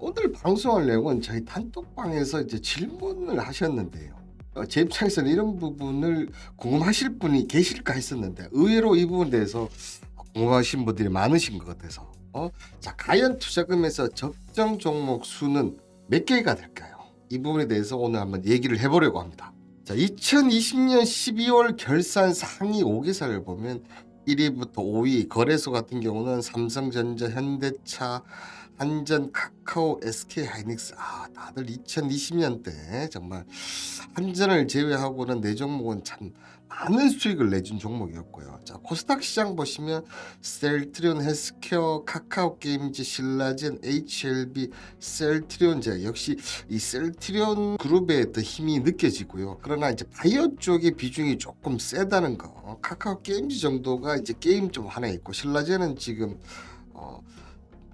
오늘 방송할 내용은 저희 단톡방에서 이제 질문을 하셨는데요. 제 입장에서는 이런 부분을 궁금하실 분이 계실까 했었는데 의외로 이 부분에 대해서 궁금하신 분들이 많으신 것 같아서 자, 과연 투자금에서 적정 종목 수는 몇 개가 될까요? 이 부분에 대해서 오늘 한번 얘기를 해보려고 합니다. 자, 2020년 12월 결산 상위 5개사를 보면 1위부터 5위 거래소 같은 경우는 삼성전자, 현대차, 한전, 카카오, SK하이닉스. 다들 2020년대 정말 한전을 제외하고는 네 종목은 참 많은 수익을 내준 종목이었고요. 자, 코스닥 시장 보시면 셀트리온 헬스케어, 카카오 게임즈, 신라젠, HLB, 셀트리온제 역시 이 셀트리온 그룹의 더 힘이 느껴지고요. 그러나 이제 바이오 쪽의 비중이 조금 세다는 거. 카카오 게임즈 정도가 이제 게임 좀 하나 있고 신라젠은 지금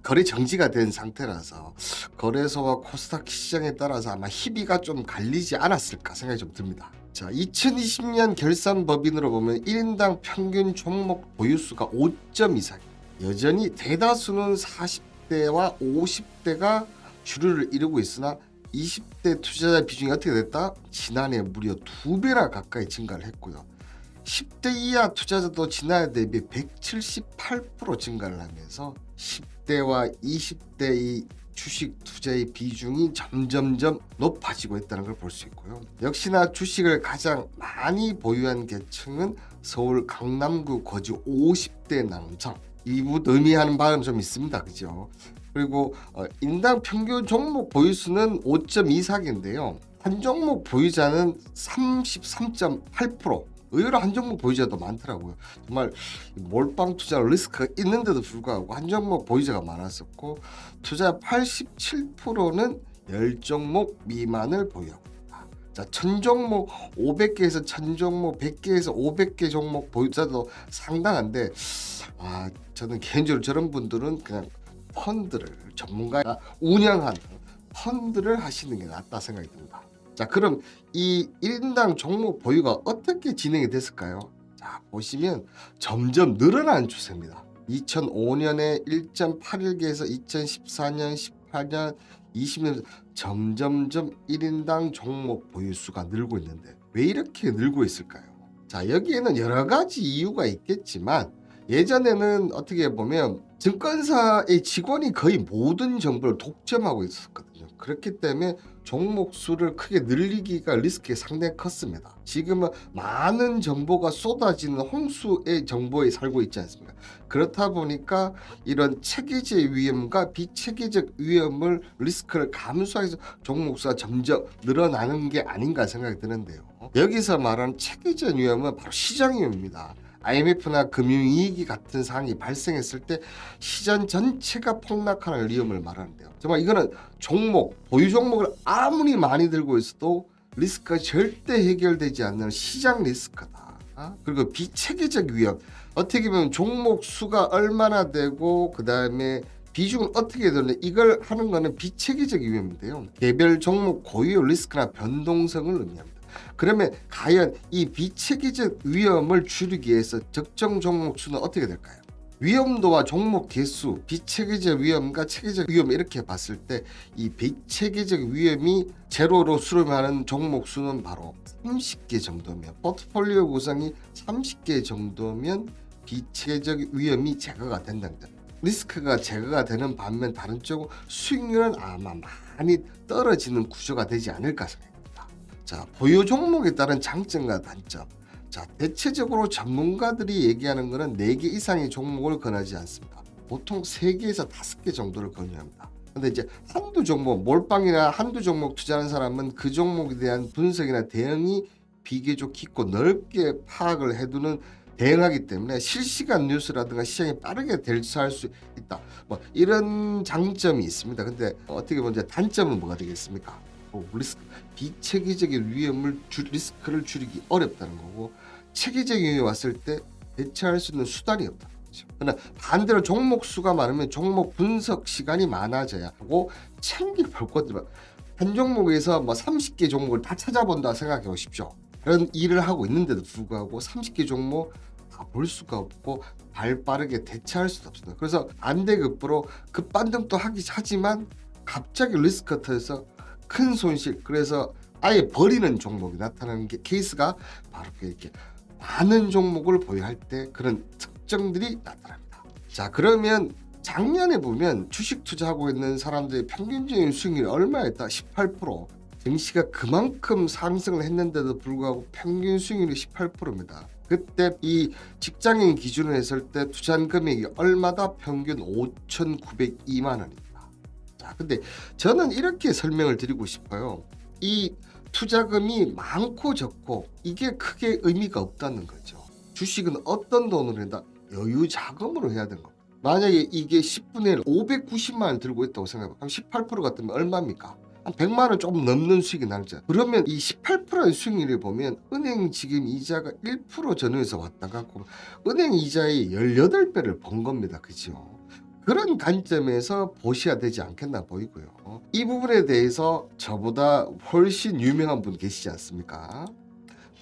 거래 정지가 된 상태라서 거래소와 코스닥 시장에 따라서 아마 희비가 좀 갈리지 않았을까 생각이 좀 듭니다. 자, 2020년 결산 법인으로 보면 1인당 평균 종목 보유수가 5.24개. 여전히 대다수는 40대와 50대가 주류를 이루고 있으나 20대 투자자 비중이 어떻게 됐다? 지난해 무려 2배나 가까이 증가를 했고요. 10대 이하 투자자도 지난해 대비 178% 증가를 하면서 10대와 20대의 주식 투자의 비중이 점점점 높아지고 있다는 걸 볼 수 있고요. 역시나 주식을 가장 많이 보유한 계층은 서울 강남구 거주 50대 남성. 이부 의미하는 바는 좀 있습니다. 그죠? 그리고 인당 평균 종목 보유수는 5.24개인데요. 한 종목 보유자는 33.8%. 의외로 한 종목 보유자도 많더라고요. 정말 몰빵 투자 리스크가 있는데도 불구하고 한 종목 보유자가 많았었고 투자 87%는 10종목 미만을 보유하고 있다. 자, 1000종목 500개에서 1000종목 100개에서 500개 종목 보유자도 상당한데 저는 개인적으로 저런 분들은 그냥 펀드를 전문가가 운영하는 펀드를 하시는 게 낫다 생각이 듭니다. 자, 그럼 이 1인당 종목 보유가 어떻게 진행이 됐을까요? 자, 보시면 점점 늘어나는 추세입니다. 2005년에 1.81개에서 2014년, 18년, 20년 점점점 1인당 종목 보유 수가 늘고 있는데 왜 이렇게 늘고 있을까요? 자, 여기에는 여러 가지 이유가 있겠지만 예전에는 어떻게 보면 증권사의 직원이 거의 모든 정보를 독점하고 있었거든요. 그렇기 때문에 종목 수를 크게 늘리기가 리스크가 상당히 컸습니다. 지금은 많은 정보가 쏟아지는 홍수의 정보에 살고 있지 않습니까? 그렇다 보니까 이런 체계적 위험과 비체계적 위험을 리스크를 감수해서 종목 수가 점점 늘어나는 게 아닌가 생각이 드는데요. 여기서 말하는 체계적 위험은 바로 시장 위험입니다. IMF나 금융위기 같은 상황이 발생했을 때 시장 전체가 폭락하는 위험을 말하는데요. 정말 이거는 종목, 보유 종목을 아무리 많이 들고 있어도 리스크가 절대 해결되지 않는 시장 리스크다. 그리고 비체계적 위험, 어떻게 보면 종목 수가 얼마나 되고 그 다음에 비중은 어떻게 되는 이걸 하는 거는 비체계적 위험인데요. 개별 종목 고유 리스크나 변동성을 의미합니다. 그러면 과연 이 비체계적 위험을 줄이기 위해서 적정 종목 수는 어떻게 될까요? 위험도와 종목 개수, 비체계적 위험과 체계적 위험 이렇게 봤을 때 이 비체계적 위험이 제로로 수렴하는 종목 수는 바로 30개 정도면 포트폴리오 구성이 30개 정도면 비체계적 위험이 제거가 된다는 거죠. 리스크가 제거가 되는 반면 다른 쪽은 수익률은 아마 많이 떨어지는 구조가 되지 않을까 생각합니다. 자, 보유 종목에 따른 장점과 단점. 자, 대체적으로 전문가들이 얘기하는 것은 4개 이상의 종목을 권하지 않습니다. 보통 3개에서 5개 정도를 권유합니다. 근데 이제 한두 종목, 몰빵이나 한두 종목 투자하는 사람은 그 종목에 대한 분석이나 대응이 비교적 깊고 넓게 파악을 해두는 대응하기 때문에 실시간 뉴스라든가 시장에 빠르게 대처할 수 있다. 뭐 이런 장점이 있습니다. 근데 어떻게 보면 단점은 뭐가 되겠습니까? 리스크, 비체계적인 위험을 리스크를 줄이기 어렵다는 거고 체계적인 위험이 왔을 때 대처할 수 있는 수단이 없다는 거죠. 그러나 반대로 종목 수가 많으면 종목 분석 시간이 많아져야 하고 챙겨볼 것들 한 종목에서 뭐 30개 종목을 다 찾아본다 생각해 보십시오. 그런 일을 하고 있는데도 불구하고 30개 종목 다 볼 수가 없고 발 빠르게 대처할 수도 없습니다. 그래서 안대급부로 급반등도 하지만 갑자기 리스크가 터져서 큰 손실, 그래서 아예 버리는 종목이 나타나는 게 케이스가 바로 이렇게 많은 종목을 보유할 때 그런 특징들이 나타납니다. 자, 그러면 작년에 보면 주식 투자하고 있는 사람들의 평균적인 수익률이 얼마였다? 18%. 증시가 그만큼 상승을 했는데도 불구하고 평균 수익률이 18%입니다. 그때 이 직장인 기준으로 했을 때 투자한 금액이 얼마다? 평균 5,902만 원입니다. 자, 근데 저는 이렇게 설명을 드리고 싶어요. 이 투자금이 많고 적고 이게 크게 의미가 없다는 거죠. 주식은 어떤 돈으로 한다? 여유 자금으로 해야 되는 겁니다. 만약에 이게 10분의 1 590만 원 들고 있다고 생각해봐. 그럼 18% 같으면 얼마입니까? 한 100만 원 조금 넘는 수익이 나죠. 그러면 이 18%의 수익률을 보면 은행 지금 이자가 1% 전후에서 왔다 갔고 은행 이자의 18배를 번 겁니다. 그죠? 그런 관점에서 보셔야 되지 않겠나 보이고요. 이 부분에 대해서 저보다 훨씬 유명한 분 계시지 않습니까?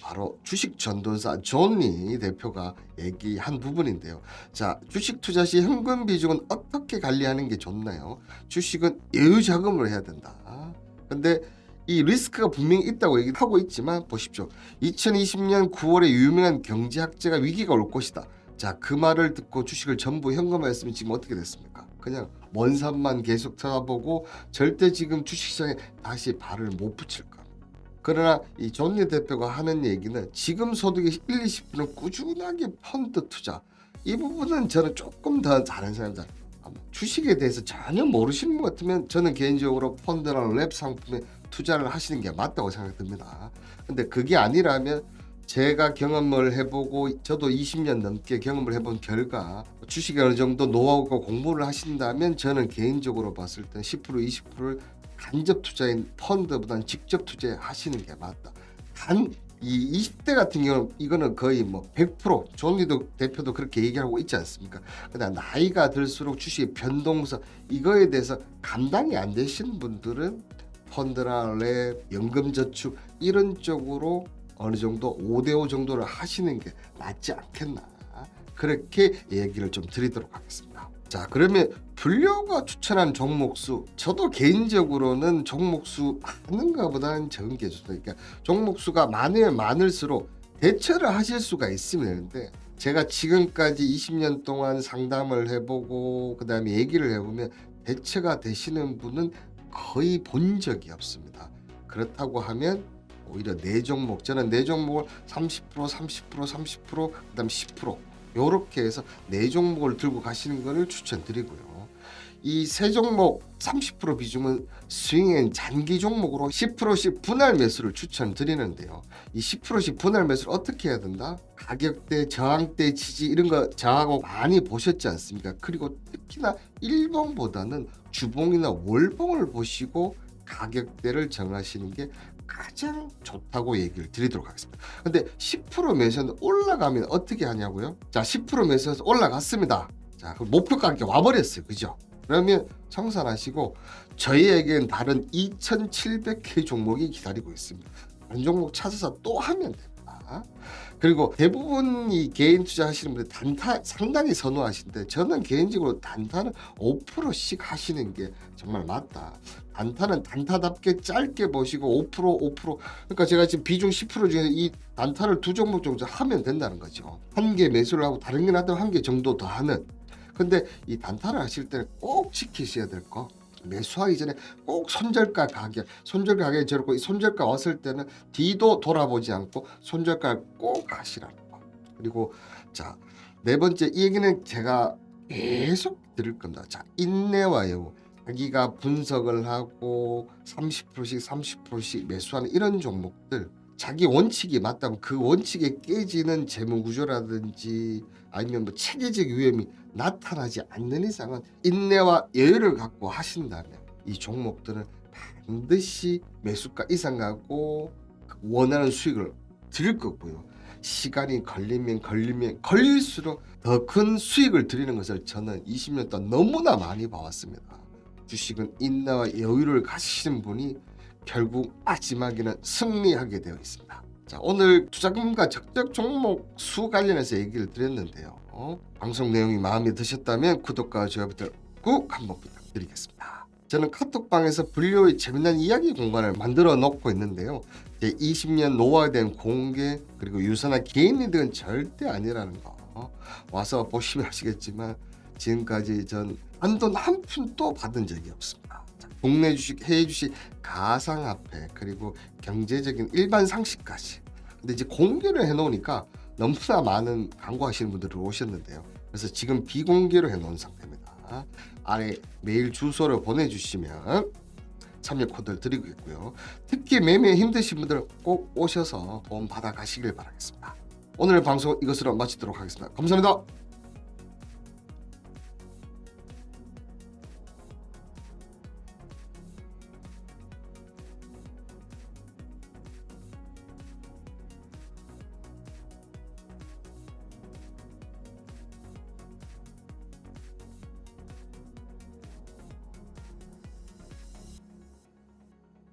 바로 주식 전도사 존니 대표가 얘기한 부분인데요. 자, 주식 투자 시 현금 비중은 어떻게 관리하는 게 좋나요? 주식은 여유 자금으로 해야 된다. 근데 이 리스크가 분명히 있다고 얘기하고 있지만 보십시오. 2020년 9월에 유명한 경제학자가 위기가 올 것이다. 자, 그 말을 듣고 주식을 전부 현금화했으면 지금 어떻게 됐습니까? 그냥 먼 산만 계속 쳐다보고 절대 지금 주식시장에 다시 발을 못 붙일 겁니다. 그러나 이 존니 대표가 하는 얘기는 지금 소득의 1, 20%는 꾸준하게 펀드 투자, 이 부분은 저는 조금 더 다른 사람들, 주식에 대해서 전혀 모르시는 것 같으면 저는 개인적으로 펀드나 랩 상품에 투자를 하시는 게 맞다고 생각됩니다. 근데 그게 아니라면 제가 경험을 해보고 저도 20년 넘게 경험을 해본 결과 주식에 어느 정도 노하우가 공부를 하신다면 저는 개인적으로 봤을 때 10% 20%를 간접 투자인 펀드보다는 직접 투자하시는 게 맞다. 단 이 20대 같은 경우는 이거는 거의 뭐 100% 존니도 대표도 그렇게 얘기하고 있지 않습니까? 그러나 나이가 들수록 주식의 변동성 이거에 대해서 감당이 안 되시는 분들은 펀드나 랩, 연금저축 이런 쪽으로 어느 정도 5대5 정도를 하시는 게 낫지 않겠나, 그렇게 얘기를 좀 드리도록 하겠습니다. 자, 그러면 불려가 추천한 종목수, 저도 개인적으로는 종목수 많은 것보다는 적은 게 좋습니다. 그러니까 종목수가 많으면 많을수록 대처를 하실 수가 있으면 되는데 제가 지금까지 20년 동안 상담을 해보고 그 다음에 얘기를 해보면 대처가 되시는 분은 거의 본 적이 없습니다. 그렇다고 하면 오히려 네 종목, 저는 네 종목을 30%, 30%, 30%, 그다음 10% 요렇게 해서 네 종목을 들고 가시는 것을 추천드리고요. 이 세 종목 30% 비중은 스윙앤 잔기 종목으로 10%씩 분할 매수를 추천드리는데요. 이 10%씩 분할 매수를 어떻게 해야 된다? 가격대, 저항대, 지지 이런 거 저하고 많이 보셨지 않습니까? 그리고 특히나 일봉보다는 주봉이나 월봉을 보시고 가격대를 정하시는 게 가장 좋다고 얘기를 드리도록 하겠습니다. 근데 10% 매수는 올라가면 어떻게 하냐고요? 자, 10% 매수해서 올라갔습니다. 자, 그럼 목표 가격이 와버렸어요. 그죠? 그러면 청산하시고 저희에겐 다른 2,700개 종목이 기다리고 있습니다. 다른 종목 찾아서 또 하면 됩니다. 그리고 대부분 이 개인 투자하시는 분들 단타 상당히 선호하시는데 저는 개인적으로 단타는 5%씩 하시는 게 정말 맞다. 단타는 단타답게 짧게 보시고 5%. 그러니까 제가 지금 비중 10% 중에서 이 단타를 두 종목 정도 하면 된다는 거죠. 한 개 매수를 하고 다른 게 나도 한 개 정도 더 하는. 근데 이 단타를 하실 때는 꼭 지키셔야 될 거, 매수하기 전에 꼭 손절가 가격, 손절가 가격이 저렇고 이 손절가 왔을 때는 뒤도 돌아보지 않고 손절가를 꼭 하시라는 거. 그리고 자, 네 번째, 이 얘기는 제가 계속 드릴 겁니다. 자, 인내와 여유. 자기가 분석을 하고 30%씩 30%씩 매수하는 이런 종목들, 자기 원칙이 맞다면 그 원칙에 깨지는 재무구조라든지 아니면 뭐 체계적 위험이 나타나지 않는 이상은 인내와 여유를 갖고 하신다면 이 종목들은 반드시 매수가 이상 가고 원하는 수익을 드릴 거고요. 시간이 걸리면 걸릴수록 더 큰 수익을 드리는 것을 저는 20년 동안 너무나 많이 봐왔습니다. 주식은 인내와 여유를 가지시는 분이 결국 마지막에는 승리하게 되어 있습니다. 자, 오늘 투자금과 적적 종목 수 관련해서 얘기를 드렸는데요. 방송 내용이 마음에 드셨다면 구독과 좋아요 버튼 꼭 한번 부탁드리겠습니다. 저는 카톡방에서 불교의 재미난 이야기 공간을 만들어 놓고 있는데요. 제 20년 노화된 공개 그리고 유선한 개인 리딩은 절대 아니라는 거 와서 보시면 아시겠지만 지금까지 전 한돈 한 푼도 받은 적이 없습니다. 국내 주식, 해외 주식, 가상화폐 그리고 경제적인 일반 상식까지. 근데 이제 공개를 해놓으니까 너무나 많은 광고하시는 분들이 오셨는데요. 그래서 지금 비공개로 해놓은 상태입니다. 아래 메일 주소를 보내주시면 참여 코드를 드리고 있고요. 특히 매매에 힘드신 분들 꼭 오셔서 도움 받아 가시길 바라겠습니다. 오늘 방송 이것으로 마치도록 하겠습니다. 감사합니다.